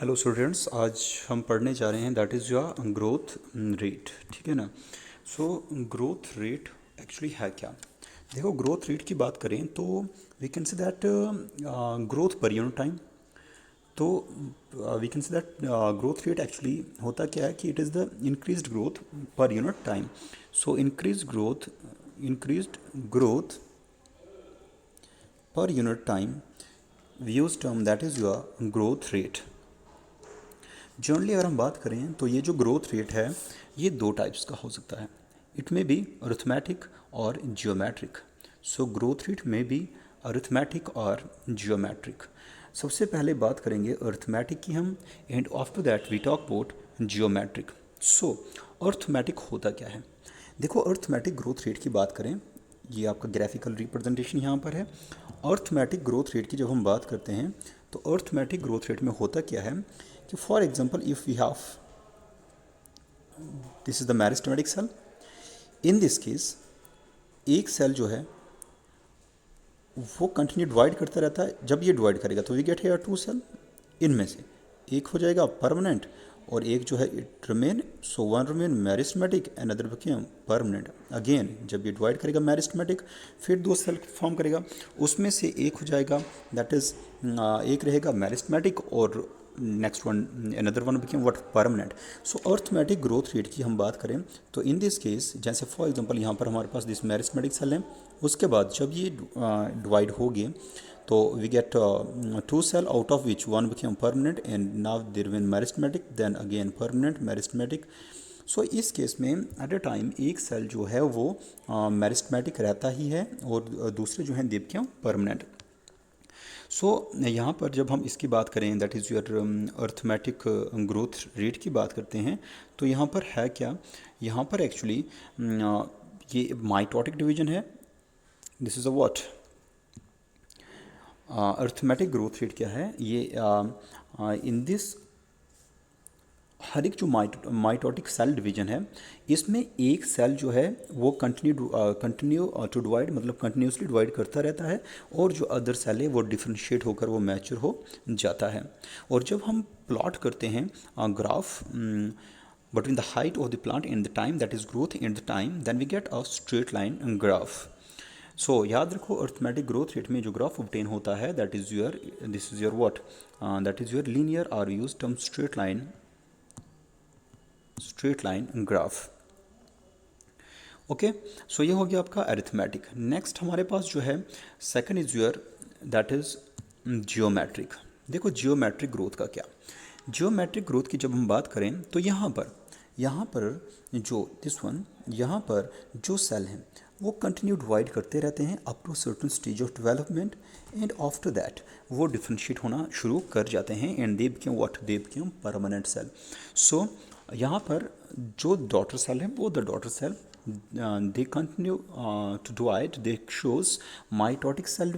Hello students, आज हम पढ़ने जा रहे हैं that is your growth rate. ठीक है ना। सो ग्रोथ रेट एक्चुअली है क्या? देखो, ग्रोथ रेट की बात करें तो we can say that growth per unit time. तो we can say that growth rate actually होता क्या है कि it is the increased growth per unit time. So increased growth per unit time we use term that is your growth rate. Generally अगर हम बात करें तो ये जो ग्रोथ रेट है ये दो टाइप्स का हो सकता है। इट में बी अरिथमेटिक और जियोमेट्रिक। सो ग्रोथ रेट में बी अरिथमेटिक और जियोमेट्रिक। सबसे पहले बात करेंगे अरिथमेटिक की हम, and after that we talk about geometric. So arithmetic होता क्या है? देखो, अरिथमेटिक ग्रोथ रेट की बात करें, ये आपका ग्राफिकल रिप्रेजेंटेशन यहाँ पर है। अरिथमेटिक ग्रोथ रेट की जब हम बात करते हैं तो अरिथमेटिक ग्रोथ रेट में होता क्या है कि for example if we have this is the meristematic cell. In this case एक सेल जो है वो कंटिन्यू डिवाइड करता रहता है। जब ये डिवाइड करेगा तो we get here two cell. इनमें से एक हो जाएगा परमानेंट और एक जो है it remain. So one remain meristematic and other became permanent. Again जब ये डिवाइड करेगा मेरिस्टेमेटिक, फिर दो सेल फॉर्म करेगा, उसमें से एक हो जाएगा दैट इज एक रहेगा मेरिस्टेमेटिक और next one another one became what permanent. So arithmetic growth rate की हम बात करें तो इन दिस केस जैसे फॉर एग्जांपल यहाँ पर हमारे पास दिस मेरिस्टेमेटिक सेल है, उसके बाद जब ये डिवाइड होगी तो we get two cell out of which one became permanent and now there one meristematic then again permanent meristematic. So इस केस में एट अ टाइम एक सेल जो है वो मेरिस्टेमेटिक रहता ही है और दूसरे जो हैं दे बिकेम परमानेंट। सो यहाँ पर जब हम इसकी बात करें that is your arithmetic growth rate की बात करते हैं तो यहाँ पर है क्या? यहाँ पर एक्चुअली ये माइटोटिक डिवीजन है। This is a what arithmetic growth rate क्या है ये? इन दिस हर एक जो माइटोटिक सेल डिवीजन है इसमें एक सेल जो है वो कंटिन्यू टू डिवाइड, मतलब कंटिन्यूसली डिवाइड करता रहता है, और जो अदर सेल है वो डिफ्रेंशिएट होकर वो मैच्योर हो जाता है। और जब हम प्लॉट करते हैं graph between the height of the plant and the time, that is growth and the time, then we get a straight line graph. सो याद रखो अरिथमेटिक ग्रोथ रेट में जो ग्राफ ऑब्टेन होता है that is your this is your what that is your linear और use term straight line graph. Okay, so ये हो गया आपका अरिथमेटिक। नेक्स्ट हमारे पास जो है second is your that is geometric. देखो जियोमेट्रिक ग्रोथ का क्या? जियोमेट्रिक ग्रोथ की जब हम बात करें तो यहाँ पर जो दिस वन यहाँ पर जो सेल हैं वो कंटिन्यू डिवाइड करते रहते हैं up to certain stage of development, and after that वो डिफ्रेंशिएट होना शुरू कर जाते हैं and they become what they become permanent cell. So यहाँ पर जो डॉटर सेल है वो the daughter cell they continue to divide, they show mitotic cell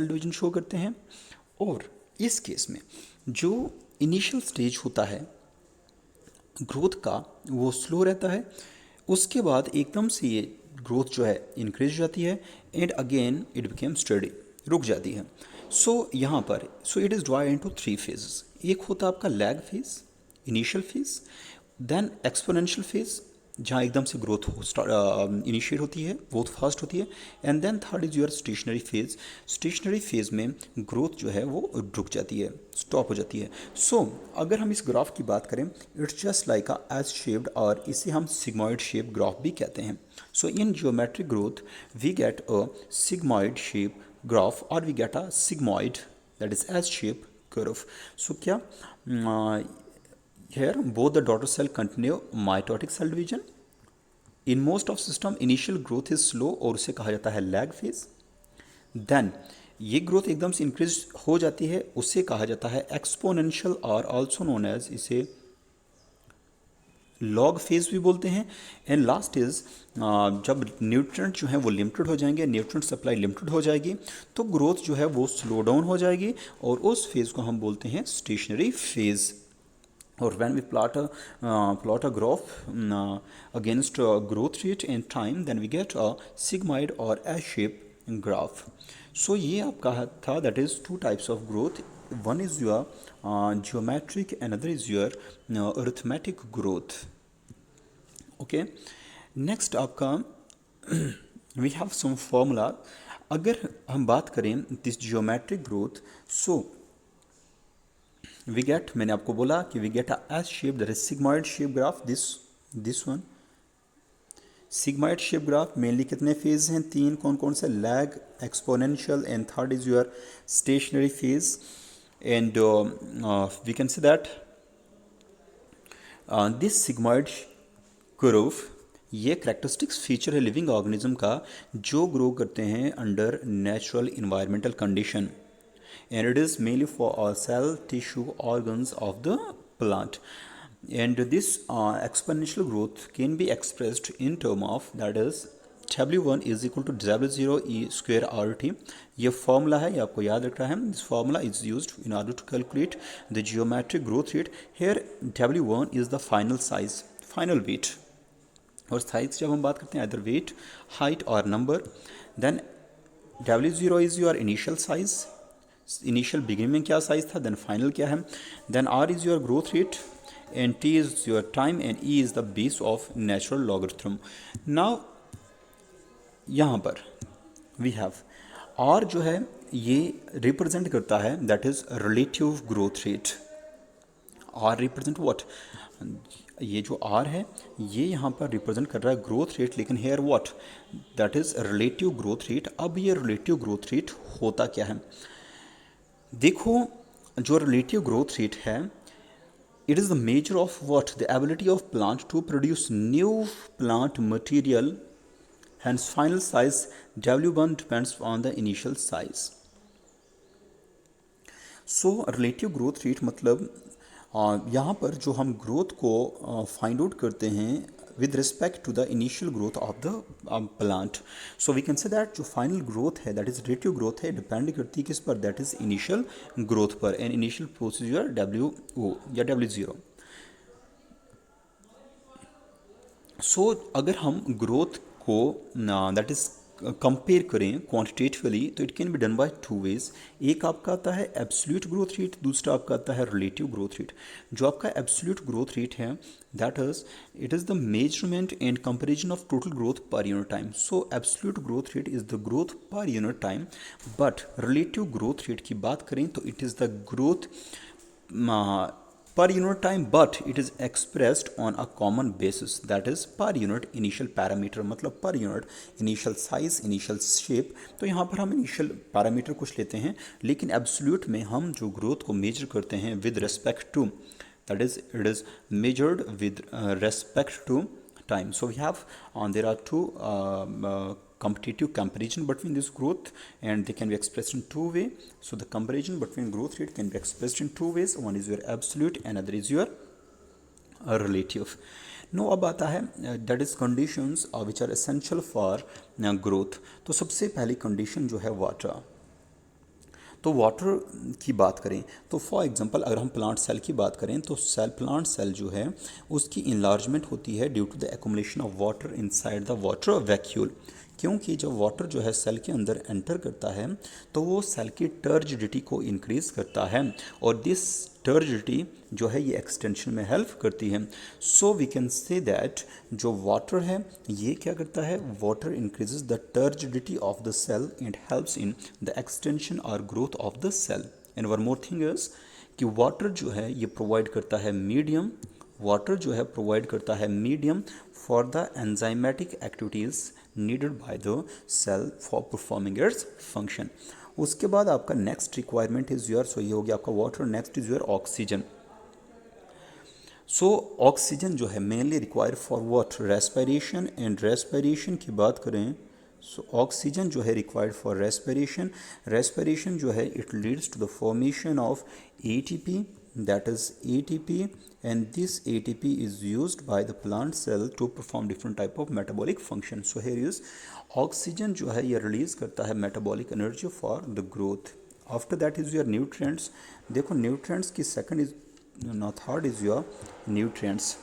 division show करते हैं। और इस केस में जो इनिशियल स्टेज होता है ग्रोथ का वो स्लो रहता है, उसके बाद एकदम से ये ग्रोथ जो है इंक्रीज जाती है and again it became steady, रुक जाती है। सो यहाँ पर so it is divided into three phases. एक होता है आपका lag phase, initial phase, then exponential phase जहाँ एकदम से ग्रोथ इनिशिएट होती है, बहुत फास्ट होती है, and then third is your stationary phase. Stationary phase में ग्रोथ जो है वो रुक जाती है, स्टॉप हो जाती है। सो अगर हम इस ग्राफ की बात करें it's just like a S shaped, और इसे हम सिग्मॉइड शेप ग्राफ भी कहते हैं। So in geometric growth we get a sigmoid shape graph और we get a sigmoid that is S shape curve. So क्या here both the daughter cell continue mitotic cell division. In most of system initial growth is slow और उसे कहा जाता है lag phase. Then ये growth एकदम से increase हो जाती है, उसे कहा जाता है एक्सपोनेंशियल और ऑल्सो नोन एज इसे लॉग फेज भी बोलते हैं। एंड लास्ट इज जब न्यूट्रिएंट जो है वो लिमिटेड हो जाएंगे, न्यूट्रिएंट सप्लाई लिमिटेड हो जाएगी तो ग्रोथ जो है वो स्लो डाउन हो जाएगी और उस फेज़ को हम बोलते हैं स्टेशनरी फेज़। और when we plot a graph against growth rate and time, then we get a sigmoid or S-shaped graph. So ये आपका था that is two types of growth, one is your geometric, another is your arithmetic growth. Okay, next आपका we have some formula. अगर हम बात करें this geometric growth, so we get, मैंने आपको बोला कि we get a S shape, that is sigmoid shape graph, this one sigmoid shape graph. Mainly कितने फेज हैं? 3। कौन कौन से? Lag, exponential and third is your stationary phase. And we can say that this sigmoid curve, ये characteristics feature है living organism का जो grow करते हैं under natural environmental condition, and it is mainly for cell tissue organs of the plant. And this exponential growth can be expressed in term of, that is W1 is equal to W0 E square RT. ये formula है, ये आपको याद रखना है। This formula is used in order to calculate the geometric growth rate. Here W1 is the final size, final weight. और size जब हम बात करते हैं अदर वेट, हाइट और number, then W0 is your initial size, initial beginning में क्या size था, देन फाइनल क्या है, then R is your growth rate and T is your time and E is the base of natural logarithm. Now यहाँ पर we have R जो है ये रिप्रेजेंट करता है that is relative growth rate. R represent what, ये जो R है ये यहाँ पर रिप्रेजेंट कर रहा है ग्रोथ रेट, लेकिन here what, that is relative growth rate. अब ये रिलेटिव ग्रोथ रेट होता क्या है? देखो जो रिलेटिव ग्रोथ रेट है, it is the measure of what, the ability of plant to produce new plant material, hence final size W1 depends on the initial size. So relative growth rate मतलब यहाँ पर जो हम growth को find out करते हैं with respect to the initial growth of the plant. So we can say that जो final growth है that is relative growth है, डिपेंड करती है किस पर, that is initial growth पर, and initial procedure WO या W0. So अगर हम ग्रोथ को दैट इज कंपेयर करें क्वांटिटेटिवली तो it can be done by two ways. एक आपका आता है एब्सोल्यूट ग्रोथ रेट, दूसरा आपका आता है रिलेटिव ग्रोथ रेट। जो आपका एब्सोल्यूट ग्रोथ रेट है that is it is the measurement and comparison of total growth per unit time. So absolute growth rate is the growth per unit time, but relative growth rate की बात करें तो it is the growth per unit time, but it is expressed on a common basis, that is per unit initial parameter, मतलब per unit initial size, initial shape। तो यहाँ पर हम initial parameter कुछ लेते हैं, लेकिन absolute में हम जो growth को measure करते हैं with respect to, that is it is measured with respect to time. So we have there are two competitive comparison between this growth, and they can be expressed in two ways. So the comparison between growth rate can be expressed in two ways. One is your absolute, another is your relative. Now अब आता है that is conditions which are essential for growth. तो सबसे पहली condition जो है water। तो water की बात करें तो फॉर एग्जांपल अगर हम प्लांट सेल की बात करें तो प्लांट सेल जो है उसकी इनलार्जमेंट होती है due to the accumulation of water inside the water vacuole. क्योंकि जब वाटर जो है सेल के अंदर एंटर करता है तो वो सेल की टर्जिडिटी को इंक्रीज़ करता है, और दिस टर्जिडिटी जो है ये एक्सटेंशन में हेल्प करती है। So we can say that जो वाटर है ये क्या करता है, water increases the turgidity of the cell and helps in the extension और growth of the cell. And one more thing is कि वाटर जो है ये प्रोवाइड करता है मीडियम, वाटर जो है प्रोवाइड करता है medium for the enzymatic activities needed by the cell for performing its function. उसके बाद आपका next requirement is your, so ये हो गया आपका water, next is your oxygen. So oxygen जो है mainly require for what, respiration, and respiration की बात करें सो ऑक्सीजन जो है रिक्वायर्ड फॉर रेस्पिरेशन। रेस्पिरेशन जो है it leads to the formation of ATP, that is ATP, and this ATP is used by the plant cell to perform different type of metabolic function. So here is oxygen जो है ये release करता है metabolic energy for the growth. After that is your nutrients. देखो nutrients की second is, no, third is your nutrients.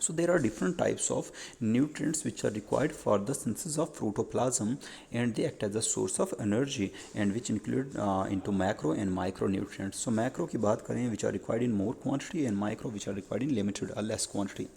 So there are different types of nutrients which are required for the synthesis of protoplasm, and they act as a source of energy, and which include into macro and micronutrients. So macro की बात करें which are required in more quantity, and micro which are required in limited or less quantity.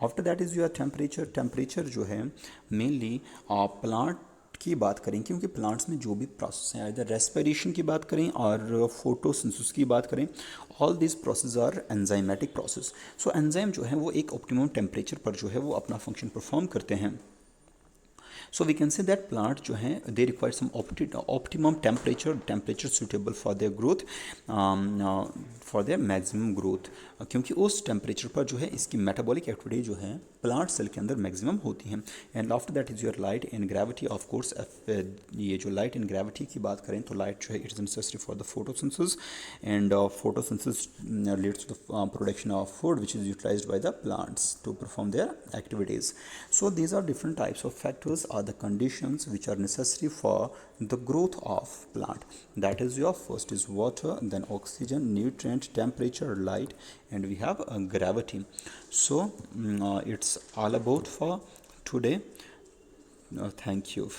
After that is your temperature. Temperature जो है mainly plant की बात करें, क्योंकि plants में जो भी प्रोसेस हैं, इधर रेस्पिरेशन की बात करें और फोटोसिंथेसिस की बात करें, all this process are enzymatic process. So enzyme जो है वो एक ऑप्टिमम टेम्परेचर पर जो है वो अपना फंक्शन परफॉर्म करते हैं. So we can say that plant जो हैं they require some optimum temperature suitable for their growth, for their maximum growth. क्योंकि उस टेम्परेचर पर जो है इसकी मेटाबॉलिक एक्टिविटी जो है प्लांट सेल के अंदर मैक्सिमम होती हैं. And after that is your light and gravity. Of course ये जो लाइट एंड ग्रेविटी की बात करें तो लाइट जो है it is necessary for the photosynthesis, and photosynthesis leads to the production of food which is utilized by the plants to perform their activities. So these are different types of factors are the conditions which are necessary for the growth of plant. That is your first is water, then oxygen, nutrient, temperature, light, and we have gravity. So it's all about for today. Thank you.